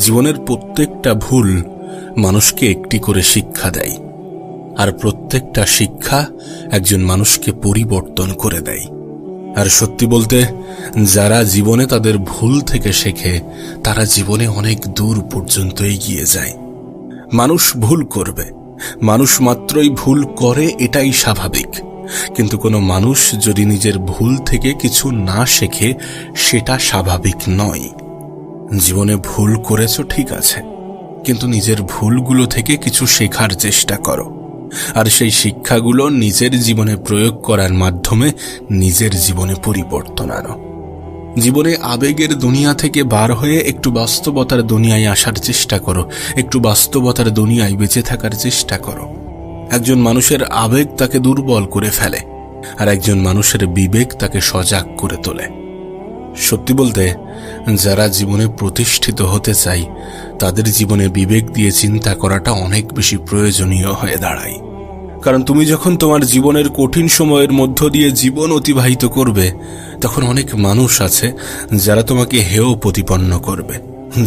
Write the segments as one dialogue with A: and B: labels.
A: জীবনের প্রত্যেকটা ভুল মানুষকে একটি করে শিক্ষা দেয়, আর প্রত্যেকটা শিক্ষা একজন মানুষকে পরিবর্তন করে দেয়। আর সত্যি বলতে, যারা জীবনে তাদের ভুল থেকে শেখে তারা জীবনে অনেক দূর পর্যন্ত এগিয়ে যায়। মানুষ ভুল করবে, মানুষ মাত্রই ভুল করে, এটাই স্বাভাবিক। কিন্তু কোনো মানুষ যদি নিজের ভুল থেকে কিছু না শেখে সেটা স্বাভাবিক নয়। জীবনে ভুল করেছো ঠিক আছে, কিন্তু নিজের ভুলগুলো থেকে কিছু শেখার চেষ্টা করো, আর সেই শিক্ষাগুলো নিজের জীবনে প্রয়োগ করার মাধ্যমে নিজের জীবনে পরিবর্তন আনো। জীবনে আবেগের দুনিয়া থেকে বার হয়ে একটু বাস্তবতার দুনিয়ায় আসার চেষ্টা করো, একটু বাস্তবতার দুনিয়ায় বেঁচে থাকার চেষ্টা করো। একজন মানুষের আবেগ তাকে দুর্বল করে ফেলে, আর একজন মানুষের বিবেক তাকে সজাগ করে তোলে। সত্যি বলতে, যারা জীবনে প্রতিষ্ঠিত হতে চায় তাদের জীবনে বিবেক দিয়ে চিন্তা করাটা অনেক বেশি প্রয়োজনীয় হয়ে দাঁড়ায়। কারণ তুমি যখন তোমার জীবনের কঠিন সময়ের মধ্য দিয়ে জীবন অতিবাহিত করবে, তখন অনেক মানুষ আছে যারা তোমাকে হেয় প্রতিপন্ন করবে,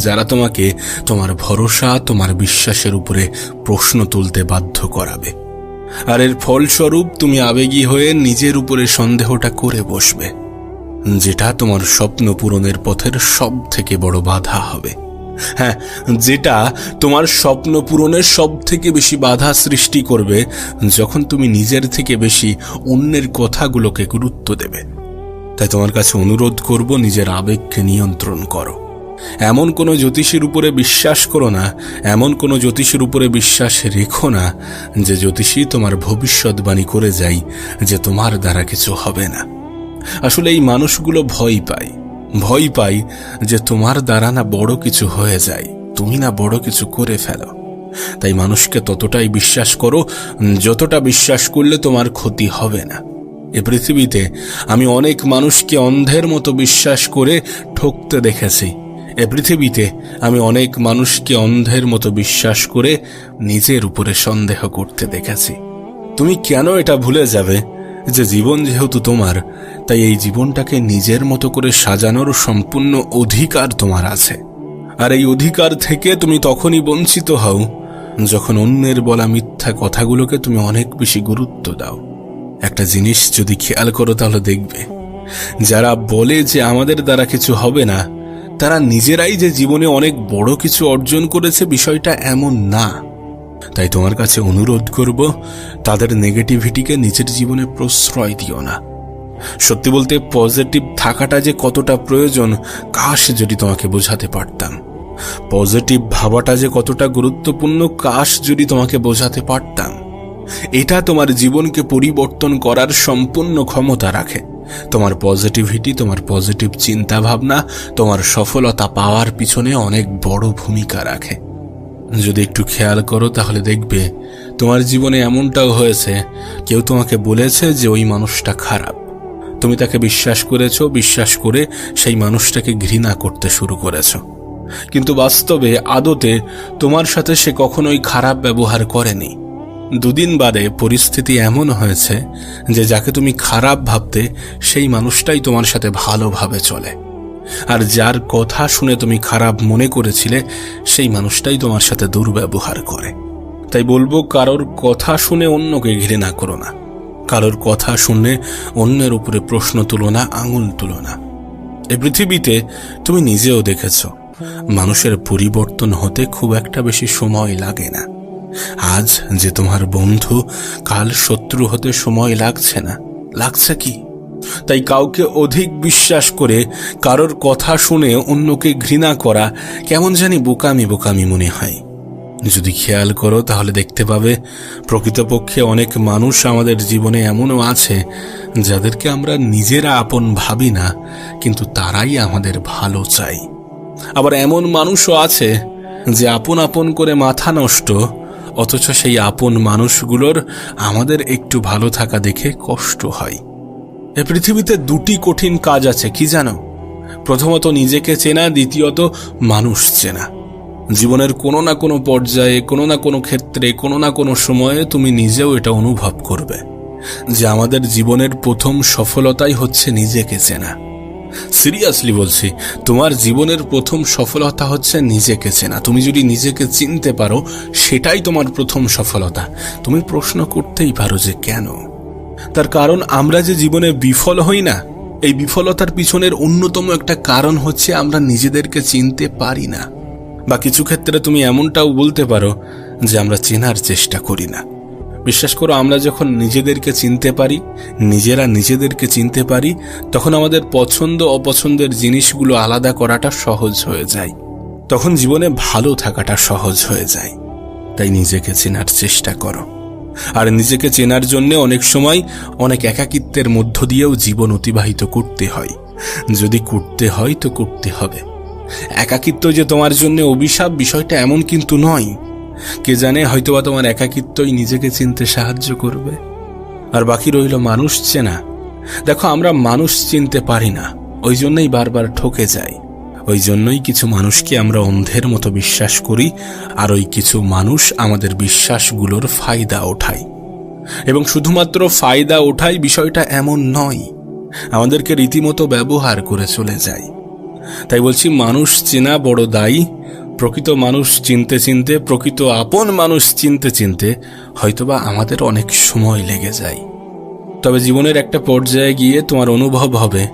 A: যারা তোমাকে তোমার ভরসা, তোমার বিশ্বাসের উপরে প্রশ্ন তুলতে বাধ্য করাবে। আর এর ফলস্বরূপ তুমি আবেগী হয়ে নিজের উপরে সন্দেহটা করে বসবে, যেটা তোমার স্বপ্ন পূরণের পথের সব থেকে বড় বাধা হবে। হ্যাঁ, যেটা তোমার স্বপ্ন পূরণের সব থেকে বেশি বাধা সৃষ্টি করবে যখন তুমি নিজের থেকে বেশি অন্যের কথাগুলোকে গুরুত্ব দেবে। তাই তোমার কাছে অনুরোধ করব, নিজের আবেগকে নিয়ন্ত্রণ করো। এমন কোনো জ্যোতিষীর উপরে বিশ্বাস করো না, এমন কোনো জ্যোতিষীর উপরে বিশ্বাস রেখো না যে জ্যোতিষী তোমার ভবিষ্যৎবাণী করে যায় যে তোমার দ্বারা কিছু হবে না। আসলে এই মানুষগুলো ভয় পায় যে তোমার দ্বারা না বড় কিছু হয়ে যায়, তুমি না বড় কিছু করে ফেলো। তাই মানুষকে ততটাই বিশ্বাস করো যতটা বিশ্বাস করলে তোমার ক্ষতি হবে না। এ পৃথিবীতে আমি অনেক মানুষকে অন্ধের মতো বিশ্বাস করে ঠকতে দেখেছি। এ পৃথিবীতে আমি অনেক মানুষকে অন্ধের মতো বিশ্বাস করে নিজের উপরে সন্দেহ করতে দেখেছি। তুমি কেন এটা ভুলে যাবে যে জীবন যেহেতু তোমার, তাই এই জীবনটাকে নিজের মতো করে সাজানোর সম্পূর্ণ অধিকার তোমার আছে। আর এই অধিকার থেকে তুমি তখনই বঞ্চিত হও যখন অন্যের বলা মিথ্যা কথাগুলোকে তুমি অনেক বেশি গুরুত্ব দাও। একটা জিনিস যদি খেয়াল করো তাহলে দেখবে, যারা বলে যে আমাদের দ্বারা কিছু হবে না, তারা নিজেরাই যে জীবনে অনেক বড় কিছু অর্জন করেছে বিষয়টা এমন না। তাই তোমার কাছে অনুরোধ করব, তাদের নেগেটিভিটিকে নিজের জীবনে প্রশ্রয় দিও না। সত্যি বলতে, পজিটিভ থাকাটা যে কতটা প্রয়োজন কাশ যদি তোমাকে বোঝাতে পারতাম। পজিটিভ ভাবাটা যে কতটা গুরুত্বপূর্ণ কাশ যদি তোমাকে বোঝাতে পারতাম। এটা তোমার জীবনকে পরিবর্তন করার সম্পূর্ণ ক্ষমতা রাখে। তোমার পজিটিভিটি, তোমার পজিটিভ চিন্তা ভাবনা তোমার সফলতা পাওয়ার পিছনে অনেক বড় ভূমিকা রাখে। যদি একটু খেয়াল করো তাহলে দেখবে তোমার জীবনে এমনটাও হয়েছে, কেউ তোমাকে বলেছে যে ওই মানুষটা খারাপ, তুমি তাকে বিশ্বাস করেছো, বিশ্বাস করে সেই মানুষটাকে ঘৃণা করতে শুরু করেছো। কিন্তু বাস্তবে আদতে তোমার সাথে সে কখনোই খারাপ ব্যবহার করেনি। দুদিন বাদে পরিস্থিতি এমন হয়েছে যে যাকে তুমি খারাপ ভাবতে সেই মানুষটাই তোমার সাথে ভালোভাবে চলে, আর যার কথা শুনে তুমি খারাপ মনে করেছিলে সেই মানুষটাই তোমার সাথে দুর্ব্যবহার করে। তাই বলবো, কারোর কথা শুনে অন্যকে ঘৃণা করো না, কারোর কথা শুনে অন্যের উপরে প্রশ্ন তুলো না, আঙুল তুলো না। এই পৃথিবীতে তুমি নিজেও দেখেছ, মানুষের পরিবর্তন হতে খুব একটা বেশি সময় লাগে না। আজ যে তোমার বন্ধু, কাল শত্রু হতে সময় লাগছে না, লাগছে কি? তাই কাউকে অধিক বিশ্বাস করে কারোর কথা শুনে অন্যকে ঘৃণা করা কেমন জানি বোকামি বোকামি মনে হয়। যদি খেয়াল করো তাহলে দেখতে পাবে প্রকৃতপক্ষে অনেক মানুষ আমাদের জীবনে এমনও আছে যাদেরকে আমরা নিজেরা আপন ভাবি না, কিন্তু তারাই আমাদের ভালো চাই। আবার এমন মানুষও আছে যে আপন আপন করে মাথা নষ্ট, অথচ সেই আপন মানুষগুলোর আমাদের একটু ভালো থাকা দেখে কষ্ট হয়। এ পৃথিবীতে দুটি কঠিন কাজ আছে, কি জানো? প্রথমত নিজেকে চেনা, দ্বিতীয়ত মানুষ চেনা। জীবনের কোনো না কোনো পর্যায়ে, কোনো না কোনো ক্ষেত্রে, কোনো না কোনো সময়ে তুমি নিজেও এটা অনুভব করবে যে আমাদের জীবনের প্রথম সফলতাই হচ্ছে নিজেকে চেনা। সিরিয়াসলি বলছি, তোমার জীবনের প্রথম সফলতা হচ্ছে নিজেকে চেনা। তুমি যদি নিজেকে চিনতে পারো, সেটাই তোমার প্রথম সফলতা। তুমি প্রশ্ন করতেই পারো যে কেন? তার কারণ আমরা যে জীবনে বিফল হই না, এই বিফলতার পিছনের অন্যতম একটা কারণ হচ্ছে আমরা নিজেদেরকে চিনতে পারি না। বা কিছু ক্ষেত্রে তুমি এমনটাও বলতে পারো যে আমরা চেনার চেষ্টা করি না। বিশ্বাস করো, আমরা যখন নিজেদেরকে চিনতে পারি, নিজেরা নিজেদেরকে চিনতে পারি, তখন আমাদের পছন্দ অপছন্দের জিনিসগুলো আলাদা করাটা সহজ হয়ে যায়। তখন জীবনে ভালো থাকাটা সহজ হয়ে যায়। তাই নিজেকে চেনার চেষ্টা করো। আর নিজেকে চেনার জন্য অনেক সময় অনেক একাকিত্বের মধ্য দিয়েও জীবন অতিবাহিত করতে হয়। যদি করতে হয় তো করতে হবে। একাকিত্ব যে তোমার জন্য অভিশাপ, বিষয়টা এমন কিন্তু নয়। কে জানে, হয়তোবা তোমার একাকিত্বই নিজেকে চিনতে সাহায্য করবে। আর বাকি রইল মানুষ চেনা। দেখো, আমরা মানুষ চিনতে পারি না, ওই জন্যই বারবার ঠকে যাই। ওই জন্যই কিছু মানুষকে আমরা অন্ধের মতো বিশ্বাস করি, আর ওই কিছু মানুষ আমাদের বিশ্বাসগুলোর ফায়দা ওঠায়। এবং শুধুমাত্র ফায়দা ওঠায় বিষয়টা এমন নয়, আমাদেরকে রীতিমতো ব্যবহার করে চলে যায়। তাই বলছি, মানুষ চেনা বড় দায়ী। প্রকৃত মানুষ চিনতে চিনতে, প্রকৃত আপন মানুষ চিনতে চিনতে হয়তোবা আমাদের অনেক সময় লেগে যায়। তবে জীবনের একটা পর্যায়ে গিয়ে তোমার অনুভব হবে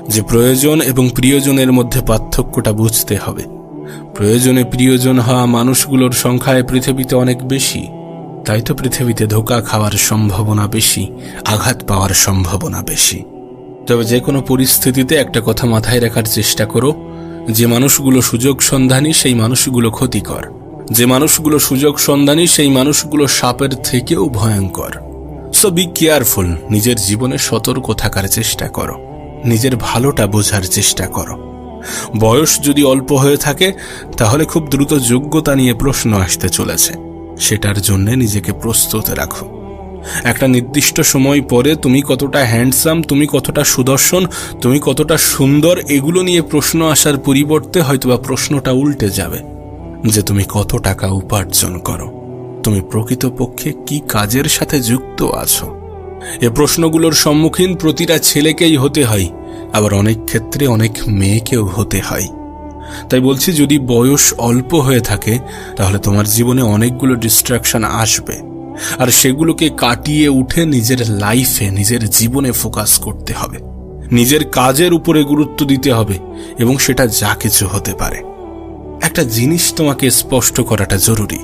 A: যে প্রয়োজন এবং প্রিয়জনের মধ্যে পার্থক্যটা বুঝতে হবে। প্রয়োজনে প্রিয়জন হওয়া মানুষগুলোর সংখ্যায় পৃথিবীতে অনেক বেশি। তাই তো পৃথিবীতে ধোঁকা খাওয়ার সম্ভাবনা বেশি, আঘাত পাওয়ার সম্ভাবনা বেশি। তবে যে কোনো পরিস্থিতিতে একটা কথা মাথায় রাখার চেষ্টা করো, যে মানুষগুলো সুযোগ সন্ধানী সেই মানুষগুলো ক্ষতিকর। যে মানুষগুলো সুযোগ সন্ধানী সেই মানুষগুলো সাপের থেকেও ভয়ঙ্কর। So be careful. নিজের জীবনে সতর্ক থাকার চেষ্টা করো, নিজের ভালোটা বোঝার চেষ্টা করো। বয়স যদি অল্প হয়ে থাকে, তাহলে খুব দ্রুত যোগ্যতা নিয়ে প্রশ্ন আসতে চলেছে। সেটার জন্য নিজেকে প্রস্তুত রাখো। একটা নির্দিষ্ট সময় পরে তুমি কতটা হ্যান্ডসাম, তুমি কতটা সুদর্শন, তুমি কতটা সুন্দর, এগুলো নিয়ে প্রশ্ন আসার পরিবর্তে হয়তোবা প্রশ্নটা উল্টে যাবে যে তুমি কত টাকা উপার্জন করো, তুমি প্রকৃতপক্ষে কি কাজের সাথে যুক্ত আছো। এ প্রশ্নগুলোর সম্মুখীন প্রতিটা ছেলেকেই হতে হয়, আবার অনেক ক্ষেত্রে অনেক মেয়েকেও হতে হয়। তাই বলছি, যদি বয়স অল্প হয়ে থাকে, তাহলে তোমার জীবনে অনেকগুলো ডিস্ট্রাকশন আসবে, আর সেগুলোকে কাটিয়ে উঠে নিজের লাইফে, নিজের জীবনে ফোকাস করতে হবে। নিজের কাজের উপরে গুরুত্ব দিতে হবে, এবং সেটা যা কিছু হতে পারে। একটা জিনিস তোমাকে স্পষ্ট করাটা জরুরি।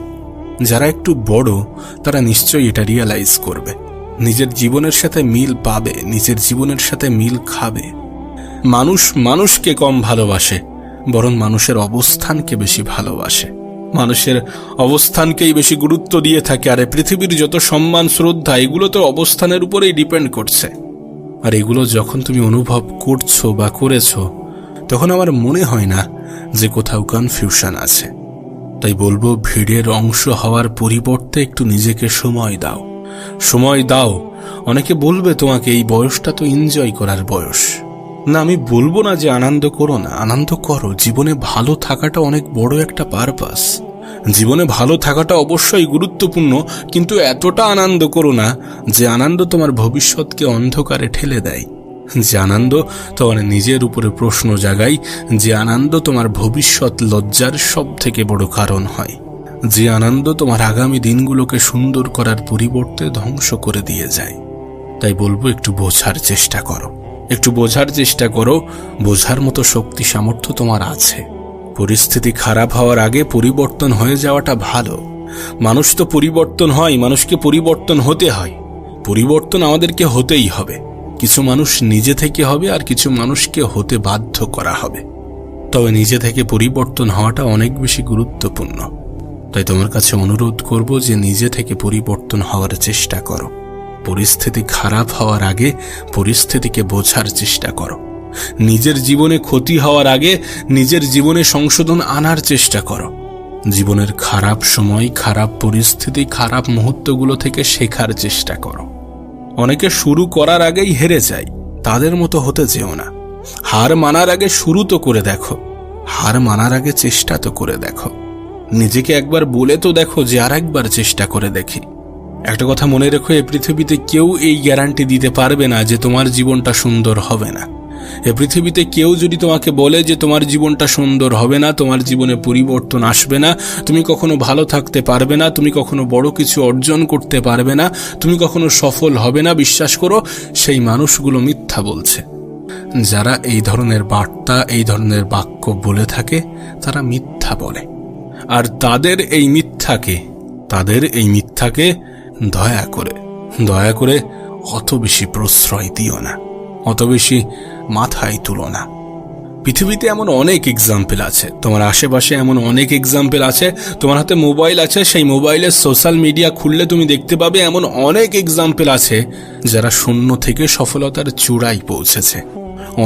A: যারা একটু বড়, তারা নিশ্চয়ই এটা রিয়ালাইজ করবে। নিজের জীবনের সাথে মিল পাবে, নিজের জীবনের সাথে মিল খাবে। মানুষ মানুষকে কম ভালোবাসে, বরং মানুষের অবস্থানকে বেশি ভালোবাসে। মানুষের অবস্থানকেই বেশি গুরুত্ব দিয়ে থাকে। আর পৃথিবীর যত সম্মান, শ্রদ্ধা, এগুলো তো অবস্থানের উপরেই ডিপেন্ড করছে। আর এগুলো যখন তুমি অনুভব করছো বা করেছো, তখন আমার মনে হয় না যে কোথাও কনফিউশন আছে। তাই বলবো, ভিড়ের অংশ হওয়ার পরিবর্তে একটু নিজেকে সময় দাও। সময় দাও। অনেকে বলবে তোমাকে, এই বয়সটা তো এনজয় করার বয়স। না, আমি বলবো না যে আনন্দ করো না, আনন্দ করো। জীবনে ভালো থাকাটা অনেক বড় একটা পারপাস। জীবনে ভালো থাকাটা অবশ্যই গুরুত্বপূর্ণ, কিন্তু এতটা আনন্দ করো না যে আনন্দ তোমার ভবিষ্যৎকে অন্ধকারে ঠেলে দেয়। যে আনন্দ তোমার নিজের উপরে প্রশ্ন জাগায়, যে আনন্দ তোমার ভবিষ্যৎ লজ্জার সব থেকে বড় কারণ হয়, যে আনন্দ তোমার আগামী দিনগুলোকে সুন্দর করার পরিবর্তে ধ্বংস করে দিয়ে যায়। তাই বলবো, একটু বোঝার চেষ্টা করো, একটু বোঝার চেষ্টা করো। বোঝার মতো শক্তি সামর্থ্য তোমার আছে। পরিস্থিতি খারাপ হওয়ার আগে পরিবর্তন হয়ে যাওয়াটা ভালো। মানুষ তো পরিবর্তন হয়, মানুষকে পরিবর্তন হতে হয়। পরিবর্তন আমাদেরকে হতেই হবে। কিছু মানুষ নিজে থেকে হবে, আর কিছু মানুষকে হতে বাধ্য করা হবে। তবে নিজে থেকে পরিবর্তন হওয়াটা অনেক বেশি গুরুত্বপূর্ণ। তাই তোমার কাছে অনুরোধ করব যে নিজে থেকে পরিবর্তন হওয়ার চেষ্টা করো। পরিস্থিতি খারাপ হওয়ার আগে পরিস্থিতিকে বোঝার চেষ্টা করো। নিজের জীবনে ক্ষতি হওয়ার আগে নিজের জীবনে সংশোধন আনার চেষ্টা করো। জীবনের খারাপ সময়, খারাপ পরিস্থিতি, খারাপ মুহূর্তগুলো থেকে শেখার চেষ্টা করো। অনেকে শুরু করার আগেই হেরে যায়, তাদের মতো হতে যেও না। হার মানার আগে শুরু তো করে দেখো, হার মানার আগে চেষ্টা তো করে দেখো। নিজেকে একবার বলে তো দেখো যে আর একবার চেষ্টা করে দেখি। একটা কথা মনে রেখো, এই পৃথিবীতে কেউ এই গ্যারান্টি দিতে পারবে না যে তোমার জীবনটা সুন্দর হবে না। এ পৃথিবীতে কেউ যদি তোমাকে বলে যে তোমার জীবনটা সুন্দর হবে না, তোমার জীবনে পরিবর্তন আসবে না, তুমি কখনো ভালো থাকতে পারবে না, তুমি কখনো বড় কিছু অর্জন করতে পারবে না, তুমি কখনো সফল হবে না, বিশ্বাস করো সেই মানুষগুলো মিথ্যা বলছে। যারা এই ধরনের বার্তা, এই ধরনের বাক্য বলে থাকে তারা মিথ্যা বলে। আর তাদের এই মিথ্যাকে দয়া করে অত বেশি প্রশ্রয় দিও না, অত বেশি মাথায় তুলো না। পৃথিবীতে এমন অনেক এক্সাম্পল আছে, তোমার আশেপাশে এমন অনেক এক্সাম্পল আছে, তোমার হাতে মোবাইল আছে, সেই মোবাইলের সোশ্যাল মিডিয়া খুললে তুমি দেখতে পাবে এমন অনেক এক্সাম্পল আছে যারা শূন্য থেকে সফলতার চূড়ায় পৌঁছেছে।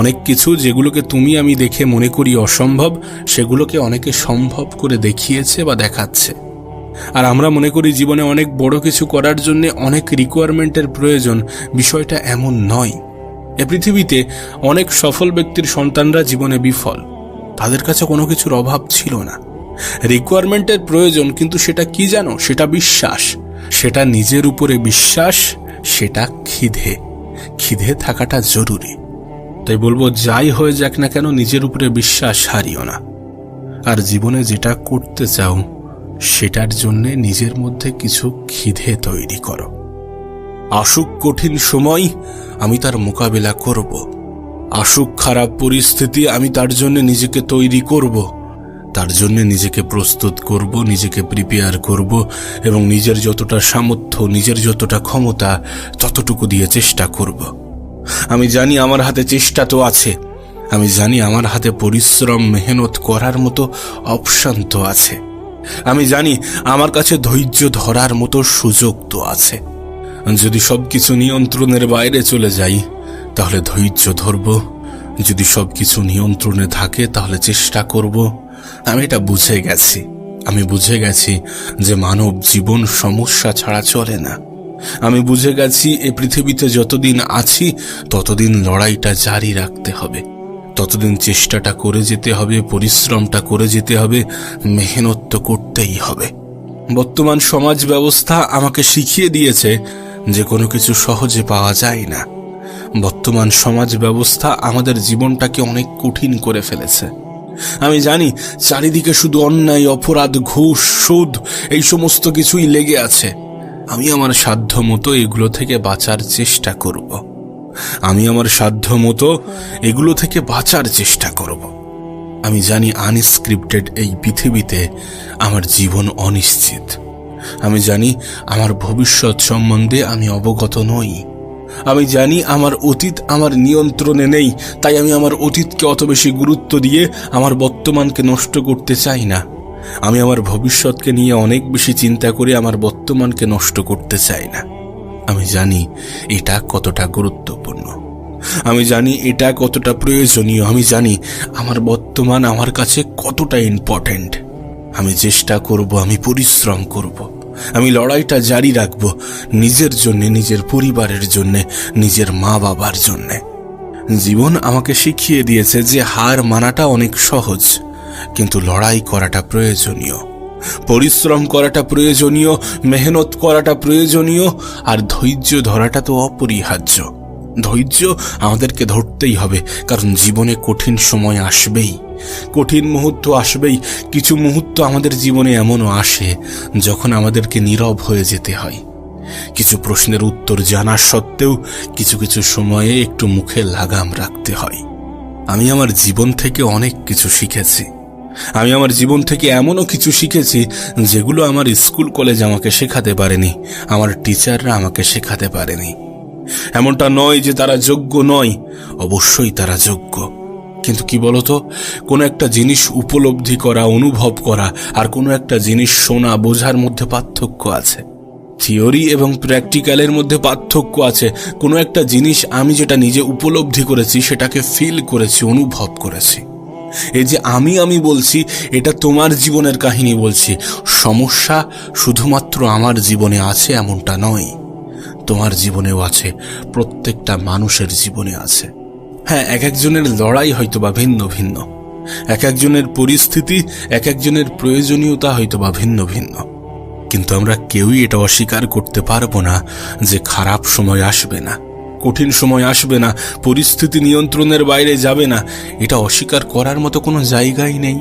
A: অনেক কিছু যেগুলোকে তুমি আমি দেখে মনে করি অসম্ভব, সেগুলোকে অনেকে সম্ভব করে দেখিয়েছে বা দেখাচ্ছে। আর আমরা মনে করি জীবনে অনেক বড় কিছু করার জন্য অনেক রিকোয়ারমেন্টের প্রয়োজন। বিষয়টা এমন নয়। এ পৃথিবীতে অনেক সফল ব্যক্তির সন্তানরা জীবনে বিফল, তাদের কাছে কোনো কিছুর অভাব ছিল না। রিকোয়ারমেন্টের প্রয়োজন, কিন্তু সেটা কি জানো? সেটা বিশ্বাস, সেটা নিজের উপরে বিশ্বাস, সেটা খিদে থাকাটা জরুরি। তাই বলবো, যাই হয়ে যাক না কেন নিজের উপরে বিশ্বাস হারিও না। আর জীবনে যেটা করতে চাও সেটার জন্য নিজের মধ্যে কিছু খিদে তৈরি করো। আসুক কঠিন সময়, আমি তার মোকাবেলা করব। আসুক খারাপ পরিস্থিতি, আমি তার জন্য নিজেকে তৈরি করব, তার জন্য নিজেকে প্রস্তুত করব, নিজেকে প্রিপেয়ার করব এবং নিজের যতটা সামর্থ্য, নিজের যতটা ক্ষমতা ততটুকু দিয়ে চেষ্টা করব। আমি জানি আমার হাতে চেষ্টা তো আছে, আমি জানি আমার হাতে পরিশ্রম, মেহনত করার মতো অপশন তো আছে, আমি জানি আমার কাছে ধৈর্য ধরার মতো সুযোগ তো আছে। যদি সবকিছু নিয়ন্ত্রণের বাইরে চলে যাই তাহলে ধৈর্য ধরব, যদি সবকিছু নিয়ন্ত্রণে থাকে তাহলে চেষ্টা করব। আমি এটা বুঝে গেছি যে মানব জীবন সমস্যা ছাড়া চলে না। আমি বুঝে গেছি এ পৃথিবীতে যতদিন আছি ততদিন লড়াইটা জারি রাখতে হবে, ততদিন চেষ্টাটা করে যেতে হবে, পরিশ্রমটা করে যেতে হবে, মেহনত তো করতেই হবে। বর্তমান সমাজ ব্যবস্থা আমাকে শিখিয়ে দিয়েছে যে কোনো কিছু সহজে পাওয়া যায় না। বর্তমান সমাজ ব্যবস্থা আমাদের জীবনটাকে অনেক কঠিন করে ফেলেছে। আমি জানি চারিদিকে শুধু অন্যায়, অপরাধ, ঘুষ, সুদ, এই সমস্ত কিছুই লেগে আছে। আমি আমার সাধ্য মতো এগুলো থেকে বাঁচার চেষ্টা করব। আমি জানি আনস্ক্রিপ্টেড এই পৃথিবীতে আমার জীবন অনিশ্চিত। আমি জানি আমার ভবিষ্যৎ সম্বন্ধে আমি অবগত নই। আমি জানি আমার অতীত আমার নিয়ন্ত্রণে নেই, তাই আমি আমার অতীতকে অত বেশি গুরুত্ব দিয়ে আমার বর্তমানকে নষ্ট করতে চাই না। আমি আমার ভবিষ্যৎকে নিয়ে অনেক বেশি চিন্তা করে আমার বর্তমানকে নষ্ট করতে চাই না। আমি জানি এটা কতটা গুরুত্বপূর্ণ, আমি জানি এটা কতটা প্রয়োজনীয়, আমি জানি আমার বর্তমান আমার কাছে কতটা ইম্পর্টেন্ট। আমি চেষ্টা করব, আমি পরিশ্রম করব, আমি লড়াইটা জারি রাখব, নিজের জন্য, নিজের পরিবারের জন্য, নিজের মা বাবার জন্য। জীবন আমাকে শিখিয়ে দিয়েছে যে হার মানাটা অনেক সহজ, কিন্তু লড়াই করাটা প্রয়োজনীয়, পরিশ্রম করাটা প্রয়োজনীয়, মেহনত করাটা প্রয়োজনীয়, আর ধৈর্য ধরাটা তো অপরিহার্য। ধৈর্য আমাদেরকে ধরতেই হবে, কারণ জীবনে কঠিন সময় আসবেই, কঠিন মুহূর্ত আসবেই। কিছু মুহূর্ত আমাদের জীবনে এমনও আসে যখন আমাদেরকে নীরব হয়ে যেতে হয়। কিছু প্রশ্নের উত্তর জানা সত্ত্বেও কিছু কিছু সময়ে একটু মুখে লাগাম রাখতে হয়। আমি আমার জীবন থেকে অনেক কিছু শিখেছি। আমি আমার জীবন থেকে এমনও কিছু শিখেছি যেগুলো আমার স্কুল কলেজ আমাকে শেখাতে পারেনি, আমার টিচাররা আমাকে শেখাতে পারেনি। এমনটা নয় যে তারা যোগ্য নয়, অবশ্যই তারা যোগ্য। কিন্তু কি বলতো, কোনো একটা জিনিস উপলব্ধি করা, অনুভব করা আর কোনো একটা জিনিস শোনা, বোঝার মধ্যে পার্থক্য আছে। থিওরি এবং প্র্যাকটিক্যালের মধ্যে পার্থক্য আছে। কোনো একটা জিনিস আমি যেটা নিজে উপলব্ধি করেছি, সেটাকে ফিল করেছি, অনুভব করেছি। এই যে আমি বলছি, এটা তোমার জীবনের কাহিনী বলছি। সমস্যা শুধুমাত্র আমার জীবনে আছে এমনটা নয়, তোমার জীবনেও আছে, প্রত্যেকটা মানুষের জীবনে আছে। হ্যাঁ, এক একজনের লড়াই হয়তো বা ভিন্ন ভিন্ন, এক একজনের পরিস্থিতি, এক একজনের প্রয়োজনীয়তা হয়তো বা ভিন্ন ভিন্ন, কিন্তু আমরা কেউই এটা অস্বীকার করতে পারবো না যে খারাপ সময় আসবে না, কঠিন সময় আসবে না, পরিস্থিতি নিয়ন্ত্রণের বাইরে যাবে না, এটা অস্বীকার করার মতো কোনো জায়গাই নেই।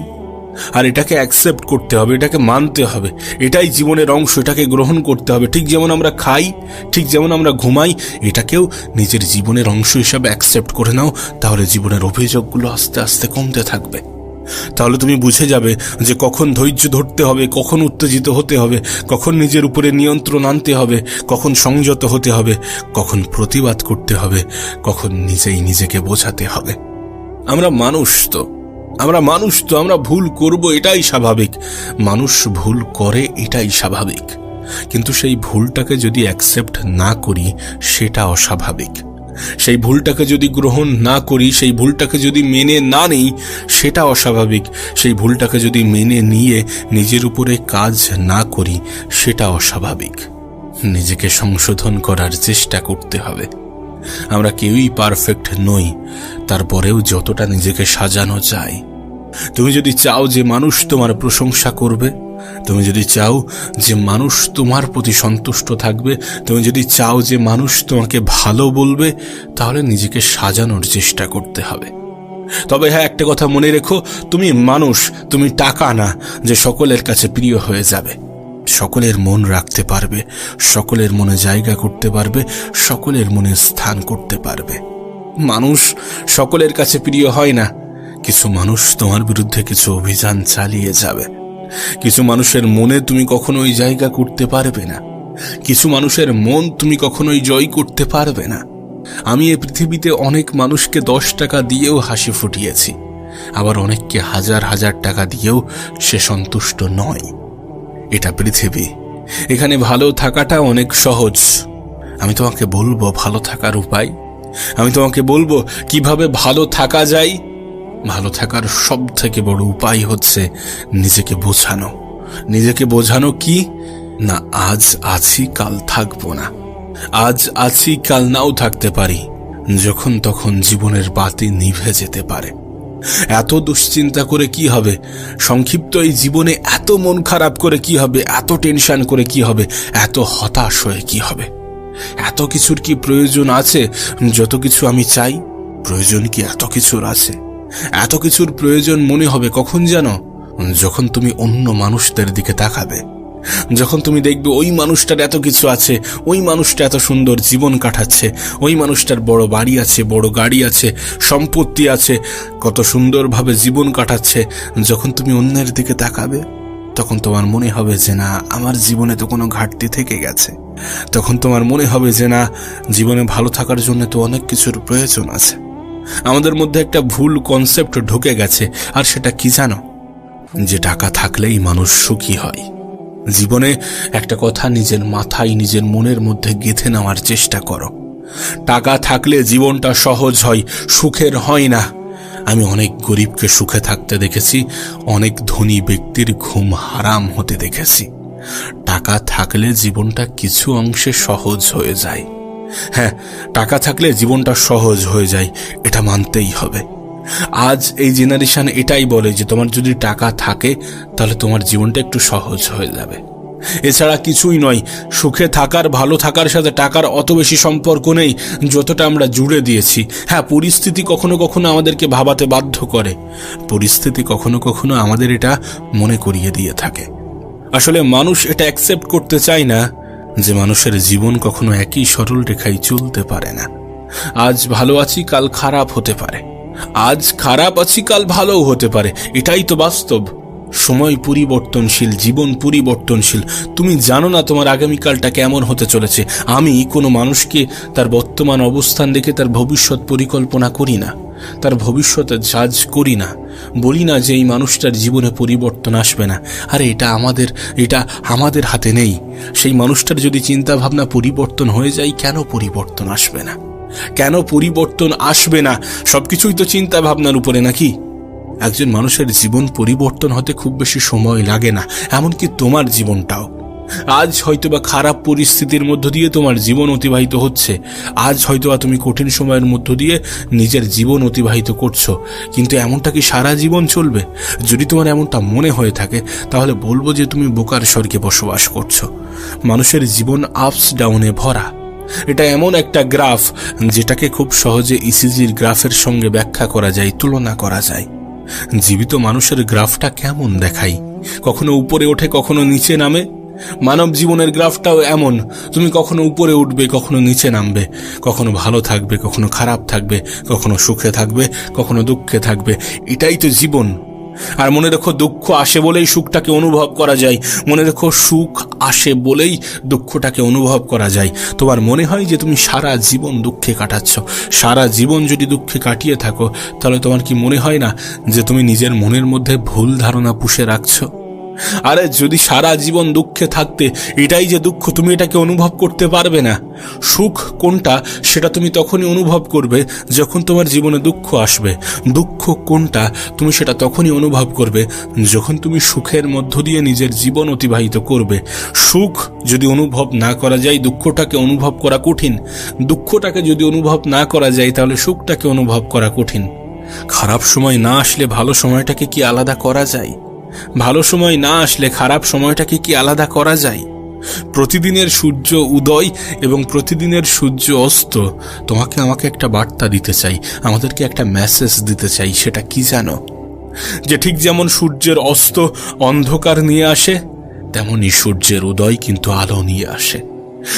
A: আর এটাকে অ্যাকসেপ্ট করতে হবে, এটাকে মানতে হবে, এটাই জীবনের অংশ, এটাকে গ্রহণ করতে হবে। ঠিক যেমন আমরা খাই, ঠিক যেমন আমরা ঘুমাই, এটাকেও নিজের জীবনের অংশ হিসাবে অ্যাকসেপ্ট করে নাও, তাহলে জীবনের অভিযোগগুলো আস্তে আস্তে কমতে থাকবে। তাহলে তুমি বুঝে যাবে যে কখন ধৈর্য ধরতে হবে, কখন উত্তেজিত হতে হবে, কখন নিজের উপরে নিয়ন্ত্রণ আনতে হবে, কখন সংযত হতে হবে, কখন প্রতিবাদ করতে হবে, কখন নিজেই নিজেকে বোঝাতে হবে। আমরা মানুষ তো আমরা ভুল করব, এটাই স্বাভাবিক। মানুষ ভুল করে, এটাই স্বাভাবিক। কিন্তু সেই ভুলটাকে যদি অ্যাকসেপ্ট না করি, সেটা অস্বাভাবিক। সেই ভুলটাকে যদি গ্রহণ না করি, সেই ভুলটাকে যদি মেনে না নিই, সেটা অস্বাভাবিক। সেই ভুলটাকে যদি মেনে নিয়ে নিজের উপরে কাজ না করি, সেটা অস্বাভাবিক। নিজেকে সংশোধন করার চেষ্টা করতে হবে। আমরা কেউই পারফেক্ট নই, তারপরেও যতটা নিজেকে সাজানো যায়। তুমি যদি চাও যে মানুষ তোমার প্রশংসা করবে, তুমি যদি চাও যে মানুষ তোমার প্রতি সন্তুষ্ট থাকবে, তুমি যদি চাও যে মানুষ তোমাকে ভালো বলবে, তাহলে নিজেকে সাজানোর চেষ্টা করতে হবে। তবে হ্যাঁ, একটা কথা মনে রেখো, তুমি মানুষ, তুমি টাকা না যে সকলের কাছে প্রিয় হয়ে যাবে। সকলের মন রাখতে পারবে, সকলের মনে জায়গা করতে পারবে, সকলের মনে স্থান করতে পারবে। মানুষ সকলের কাছে প্রিয় হয় না। কিছু মানুষ তোমার বিরুদ্ধে কিছু অভিযান চালিয়ে যাবে। কিছু মানুষের মনে তুমি কখনোই জায়গা করতে পারবে না। কিছু মানুষের মন তুমি কখনোই জয় করতে পারবে না। আমি এই পৃথিবীতে অনেক মানুষকে 10 টাকা দিয়েও হাসি ফুটিয়েছি, আবার অনেককে হাজার হাজার টাকা দিয়েও সে সন্তুষ্ট নয়। এটা পৃথিবী, এখানে ভালো থাকাটা অনেক সহজ। আমি তোমাকে বলবো ভালো থাকার উপায়, আমি তোমাকে বলবো কিভাবে ভালো থাকা যায়। ভালো থাকার সব থেকে বড় উপায় হচ্ছে নিজেকে বোঝানো। নিজেকে বোঝানো কি না, আজ আছি কাল থাকবো না, আজ আছি কাল নাও থাকতে পারি। যখন তখন জীবনের বাতি নিভে যেতে পারে। এত দুশ্চিন্তা করে কি হবে? সংক্ষিপ্ত এই জীবনে এত মন খারাপ করে কি হবে? এত টেনশন করে কি হবে? এত হতাশ হয়ে কি হবে? এত কিছুর কি প্রয়োজন আছে? যত কিছু আমি চাই, প্রয়োজন কি এত কিছুর আছে? এত কিছুর প্রয়োজন মনে হবে কখন জানো? যখন তুমি অন্য মানুষদের দিকে তাকাবে, যখন তুমি দেখবে ওই মানুষটার এত কিছু আছে, ওই মানুষটা এত সুন্দর জীবন কাটাচ্ছে, ওই মানুষটার বড় বাড়ি আছে, বড় গাড়ি আছে, সম্পত্তি আছে, কত সুন্দরভাবে জীবন কাটাচ্ছে। যখন তুমি অন্যের দিকে তাকাবে, তখন তোমার মনে হবে যে না, আমার জীবনে তো কোনো ঘাটতি থেকে গেছে। তখন তোমার মনে হবে যে না, জীবনে ভালো থাকার জন্য তো অনেক কিছুর প্রয়োজন আছে। আমাদের মধ্যে একটা ভুল কনসেপ্ট ঢুকে গেছে, আর সেটা কি জানো? যে টাকা থাকলেই মানুষ সুখী হয়। জীবনে একটা কথা নিজের মাথায়, নিজের মনের মধ্যে গেঁথে নেওয়ার চেষ্টা করো। টাকা থাকলে জীবনটা সহজ হয়, সুখের হয় না। আমি অনেক গরিবকে সুখে থাকতে দেখেছি, অনেক ধনী ব্যক্তির ঘুম হারাম হতে দেখেছি। টাকা থাকলে জীবনটা কিছু অংশে সহজ হয়ে যায়। হ্যাঁ, টাকা থাকলে জীবনটা সহজ হয়ে যায়, এটা মানতেই হবে। আজ এই জেনারেশন এটাই বলে যে তোমার যদি টাকা থাকে তাহলে তোমার জীবনটা একটু সহজ হয়ে যাবে। এছাড়া কিছুই নয়। সুখে থাকার, ভালো থাকার সাথে টাকার অত বেশি সম্পর্ক নেই যতটা আমরা জুড়ে দিয়েছি। হ্যাঁ, পরিস্থিতি কখনো কখনো আমাদেরকে ভাবাতে বাধ্য করে, পরিস্থিতি কখনো কখনো আমাদের এটা মনে করিয়ে দিয়ে থাকে। আসলে মানুষ এটা অ্যাকসেপ্ট করতে চায় না যে মানুষের জীবন কখনো একই সরল রেখায় চলতে পারে না। আজ ভালো আছি, কাল খারাপ হতে পারে। আজ খারাপ আছি, কাল ভালোও হতে পারে। এটাই তো বাস্তব। সময় পরিবর্তনশীল, জীবন পরিবর্তনশীল। তুমি জানো না তোমার আগামীকালটা কেমন হতে চলেছে। আমি কোনো মানুষকে তার বর্তমান অবস্থান দেখে তার ভবিষ্যৎ পরিকল্পনা করি না, তার ভবিষ্যতে জাজ করি না। বলি না যে এই মানুষটার জীবনে পরিবর্তন আসবে না। আরে এটা আমাদের হাতে নেই। সেই মানুষটার যদি চিন্তা ভাবনা পরিবর্তন হয়ে যায়, কেন পরিবর্তন আসবে না? কেন পরিবর্তন আসবে না? সবকিছুই তো চিন্তা ভাবনার উপরে, নাকি? একজন মানুষের জীবন পরিবর্তন হতে খুব বেশি সময় লাগে না, এমনকি তোমার জীবনটাও। আজ হয়তোবা খারাপ পরিস্থিতির মধ্য দিয়ে তোমার জীবন অতিবাহিত হচ্ছে, আজ হয়তোবা তুমি কঠিন সময়ের মধ্য দিয়ে নিজের জীবন অতিবাহিত করছো, কিন্তু এমনটা কি সারা জীবন চলবে? যদি তোমার এমনটা মনে হয়ে থাকে, তাহলে বলবো যে তুমি বোকার স্বর্গে বসবাস করছো। মানুষের জীবন আপস ডাউনে ভরা। এটা এমন একটা গ্রাফ যেটাকে খুব সহজে ইসিজির গ্রাফের সঙ্গে ব্যাখ্যা করা যায়, তুলনা করা যায়। জীবিত মানুষের গ্রাফটা কেমন দেখায়, কখনো উপরে ওঠে কখনো নিচে নামে। মানব জীবনের গ্রাফটাও এমন, তুমি কখনো উপরে উঠবে কখনো নিচে নামবে, কখনো ভালো থাকবে কখনো খারাপ থাকবে, কখনো সুখে থাকবে কখনো দুঃখে থাকবে। এটাই তো জীবন। আর মনে রেখো, দুঃখ আসে বলেই সুখটাকে অনুভব করা যায়। মনে রেখো, সুখ আসে বলেই দুঃখটাকে অনুভব করা যায়। তোমার মনে হয় যে তুমি সারা জীবন দুঃখে কাটাচ্ছ, সারা জীবন যদি দুঃখে কাটিয়ে থাকো, তাহলে তোমার কি মনে হয় না যে তুমি নিজের মনের মধ্যে ভুল ধারণা পুষে রাখছো? আরে যদি সারা জীবন দুঃখে থাকতে, এটাই যে দুঃখ, তুমি এটাকে অনুভব করতে পারবে না। সুখ কোনটা সেটা তুমি তখনই অনুভব করবে যখন তোমার জীবনে দুঃখ আসবে। দুঃখ কোনটা তুমি সেটা তখনই অনুভব করবে যখন তুমি সুখের মধ্য দিয়ে নিজের জীবন অতিবাহিত করবে। সুখ যদি অনুভব না করা যায়, দুঃখটাকে অনুভব করা কঠিন। দুঃখটাকে যদি অনুভব না করা যায়, তাহলে সুখটাকে অনুভব করা কঠিন। খারাপ সময় না আসলে ভালো সময়টাকে কি আলাদা করা যায়? ভালো সময় না আসলে খারাপ সময়টাকে কি আলাদা করা যায়? প্রতিদিনের সূর্য উদয় এবং প্রতিদিনের সূর্য অস্ত তোমাকে আমাকে একটা বার্তা দিতে চাই, আমাদেরকে একটা মেসেজ দিতে চাই। সেটা কি জানো? যে ঠিক যেমন সূর্যের অস্ত অন্ধকার নিয়ে আসে, তেমনি সূর্যের উদয় কিন্তু আলো নিয়ে আসে।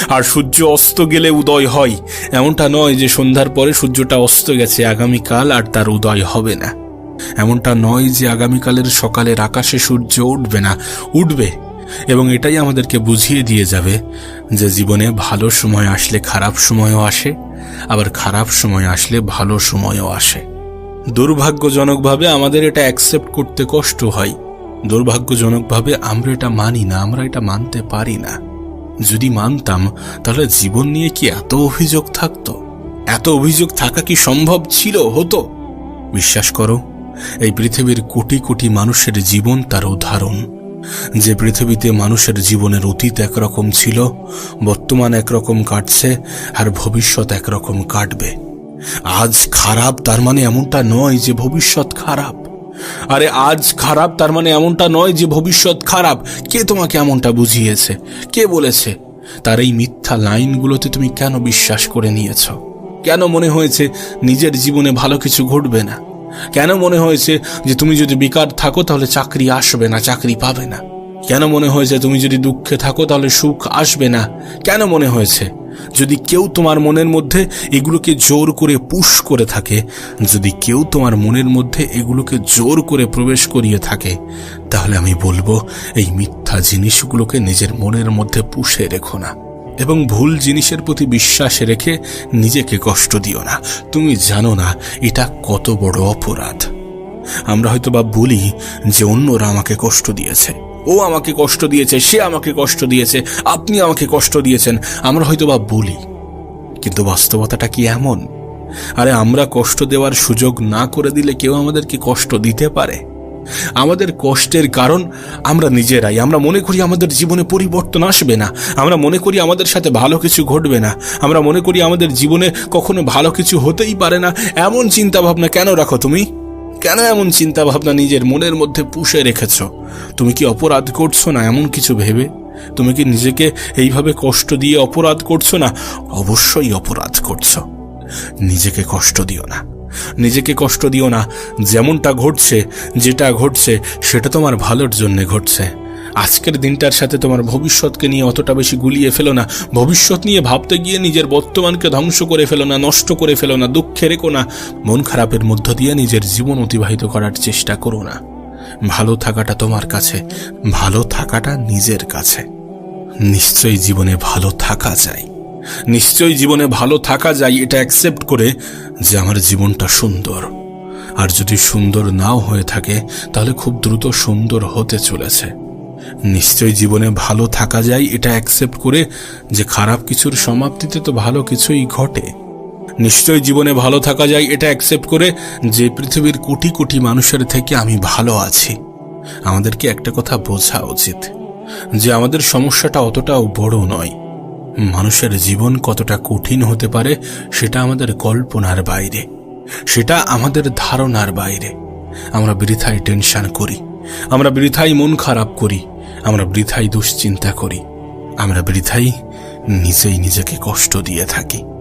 A: আর সূর্য অস্ত গেলে উদয় হয়, এমনটা নয় যে সন্ধ্যার পরে সূর্যটা অস্ত গেছে, আগামীকাল আর তার উদয় হবে না। এমনটা নয় যে আগামীকালের সকালের আকাশে সূর্য উঠবে না, উঠবে। এবং এটাই আমাদেরকে বুঝিয়ে দিয়ে যাবে যে জীবনে ভালো সময় আসলে খারাপ সময়ও আসে, আবার খারাপ সময় আসলে ভালো সময়ও আসে। দুর্ভাগ্যজনকভাবে আমাদের এটা অ্যাকসেপ্ট করতে কষ্ট হয়। দুর্ভাগ্যজনকভাবে আমরা এটা মানি না, আমরা এটা মানতে পারি না। যদি মানতাম, তাহলে জীবন নিয়ে কি এত অভিযোগ থাকতো? এত অভিযোগ থাকা কি সম্ভব ছিল, হতো? বিশ্বাস করো, এই পৃথিবীর কোটি কোটি মানুষের জীবন তার উদাহরণ। যে পৃথিবীতে মানুষের জীবনের অতীত একরকম ছিল, বর্তমান একরকম কাটছে, আর ভবিষ্যৎ একরকম কাটবে। আজ খারাপ তার মানে এমনটা নয় যে ভবিষ্যৎ খারাপ। আরে আজ খারাপ তার মানে এমনটা নয় যে ভবিষ্যৎ খারাপ। কে তোমাকে এমনটা বুঝিয়েছে? কে বলেছে? তার এই মিথ্যা লাইনগুলোতে তুমি কেন বিশ্বাস করে নিয়েছ? কেন মনে হয়েছে নিজের জীবনে ভালো কিছু ঘটবে না? কেন মনে হয়েছে যে তুমি যদি বেকার থাকো তাহলে চাকরি আসবে না, চাকরি পাবে না? কেন মনে হয়েছে তুমি যদি দুঃখে থাকো তাহলে সুখ আসবে না? কেন মনে হয়েছে? যদি কেউ তোমার মনের মধ্যে এগুলোকে জোর করে পুশ করে থাকে, যদি কেউ তোমার মনের মধ্যে এগুলোকে জোর করে প্রবেশ করিয়ে থাকে, তাহলে আমি বলবো এই মিথ্যা জিনিসগুলোকে নিজের মনের মধ্যে পুষে রেখো না, এবং ভুল জিনিসের প্রতি বিশ্বাস রেখে নিজেকে কষ্ট দিও না। তুমি জানো না এটা কত বড় অপরাধ। আমরা হয়তো বা বলি যে অন্যরা আমাকে কষ্ট দিয়েছে, ও আমাকে কষ্ট দিয়েছে, সে আমাকে কষ্ট দিয়েছে, আপনি আমাকে কষ্ট দিয়েছেন, আমরা হয়তো বা বলি। কিন্তু বাস্তবতাটা কি এমন? আরে আমরা কষ্ট দেওয়ার সুযোগ না করে দিলে কেউ আমাদেরকে কষ্ট দিতে পারে? আমাদের কষ্টের কারণ আমরা নিজেরাই। আমরা মনে করি আমাদের জীবনে পরিবর্তন আসবে না, আমরা মনে করি আমাদের সাথে ভালো কিছু ঘটবে না, আমরা মনে করি আমাদের জীবনে কখনো ভালো কিছু হতেই পারে না। এমন চিন্তা ভাবনা কেন রাখো তুমি? কেন এমন চিন্তা ভাবনা নিজের মনের মধ্যে পুষে রেখেছ? তুমি কি অপরাধ করছো না এমন কিছু ভেবে? তুমি কি নিজেকে এইভাবে কষ্ট দিয়ে অপরাধ করছো না? অবশ্যই অপরাধ করছো। নিজেকে কষ্ট দিও না, নিজেকে কষ্ট দিও না। যেমনটা ঘটছে, যেটা ঘটছে, সেটা তোমার ভালোর জন্য ঘটছে। আজকের দিনটার সাথে তোমার ভবিষ্যৎকে নিয়ে অতটা বেশি গুলিয়ে ফেলো না। ভবিষ্যৎ নিয়ে ভাবতে গিয়ে নিজের বর্তমানকে ধ্বংস করে ফেলো না, নষ্ট করে ফেলো না, দুঃখে রেখো না। মন খারাপের মধ্য দিয়ে নিজের জীবন অতিবাহিত করার চেষ্টা করো না। ভালো থাকাটা তোমার কাছে, ভালো থাকাটা নিজের কাছে। নিশ্চয়ই জীবনে ভালো থাকা যায়, নিশ্চয়ই জীবনে ভালো থাকা যায় এটা অ্যাকসেপ্ট করে যে আমার জীবনটা সুন্দর। আর যদি সুন্দর নাও হয়ে থাকে তাহলে খুব দ্রুত সুন্দর হতে চলেছে। নিশ্চয়ই জীবনে ভালো থাকা যায় এটা অ্যাকসেপ্ট করে যে খারাপ কিছুর সমাপ্তিতে তো ভালো কিছুই ঘটে। নিশ্চয়ই জীবনে ভালো থাকা যায় এটা অ্যাকসেপ্ট করে যে পৃথিবীর কোটি কোটি মানুষের থেকে আমি ভালো আছি। আমাদেরকে একটা কথা বোঝা উচিত যে আমাদের সমস্যাটা অতটাও বড় নয়। মানুষের জীবন কতটা কঠিন হতে পারে সেটা আমাদের কল্পনার বাইরে, সেটা আমাদের ধারণার বাইরে। আমরা বৃথাই টেনশন করি, আমরা বৃথাই মন খারাপ করি, আমরা বৃথাই দুশ্চিন্তা করি, আমরা বৃথাই নিজেই নিজেকে কষ্ট দিয়ে থাকি।